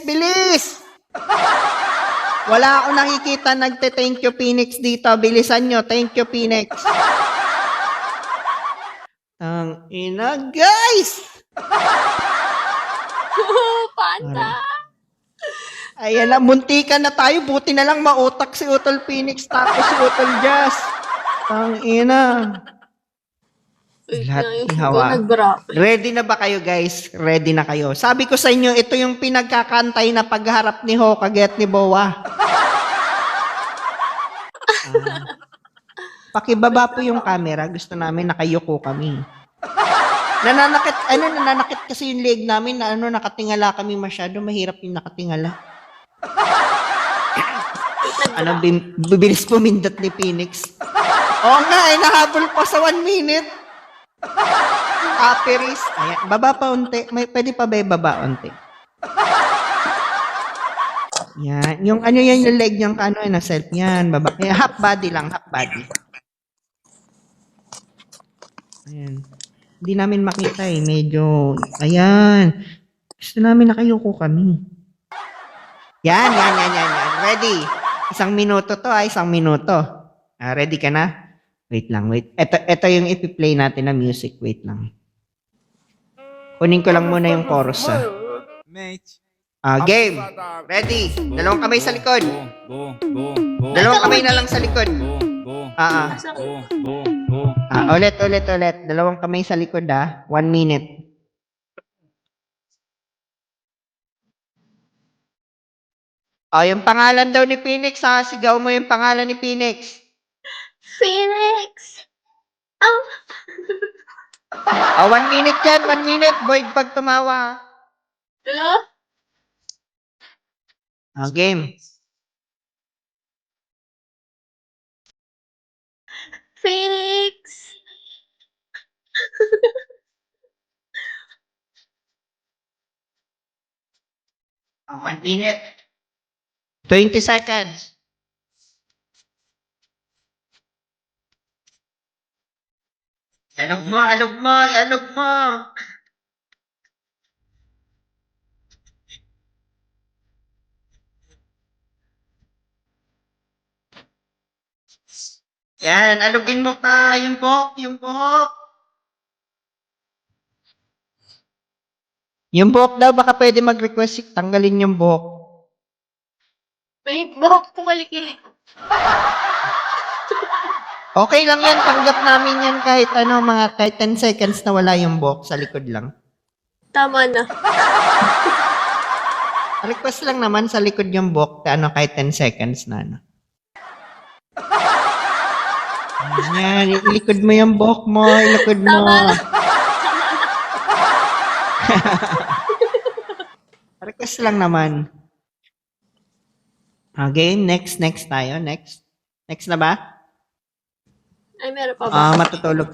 bilis! Wala akong nakikita nagte-thank you, Phoenix dito. Bilisan nyo. Thank you, Phoenix. Ang ina, guys! Panda! Ayan na, muntikan na tayo. Buti na lang mautak si Utol Phoenix tapos si Utol Jazz. Ang ina. Lahat ihawa. Ready na ba kayo, guys? Ready na kayo. Sabi ko sa inyo, ito yung pinagkakantay na pagharap ni Hokage at ni Boa. Pakibaba po yung camera. Gusto namin nakayuko kami. Nananakit kasi yung leg namin na nakatingala kami masyado. Mahirap yung nakatingala. Bibilis pumindot ni Phoenix. Oo nga, nahabol pa sa 1 minute. Aperis. Ayan, baba pa unti. Pwede pa ba baba unti? Yan. Yung yung leg niyang na self. Yan, baba. Ayan, half body lang, half body. Ayan. Hindi namin makita medyo, ayan. Gusto namin nakayuko kami. Yan. Ready. 1 minuto to, 1 minuto. Ready ka na? Wait lang, wait. Ito yung ipi-play natin na music. Wait lang. Kunin ko lang muna yung chorus. Game. Ready. 2 kamay sa likod. 2 kamay na lang sa likod. Ulit. 2 kamay sa likod 1 minute. Yung pangalan daw ni Phoenix, sigaw mo yung pangalan ni Phoenix. Phoenix! 1 minute yan, 1 minute. Boyd, pag tumawa. Hello? Game. Phoenix! 1 minute. 20 seconds. Alog mo. Yan, alugin mo pa yung buhok. Yung buhok daw, baka pwede mag-request tanggalin yung buhok. May buhok po kalikili. Okay lang yan, tanggap namin yan kahit kahit 10 seconds na wala yung buhok sa likod lang. Tama na. Request lang naman sa likod yung buhok, kahit 10 seconds na. Yan, ilikod mo yung buhok mo, ilikod mo. Request lang naman. Okay, next tayo. Next na ba? Ay, meron pa ba? Matutulog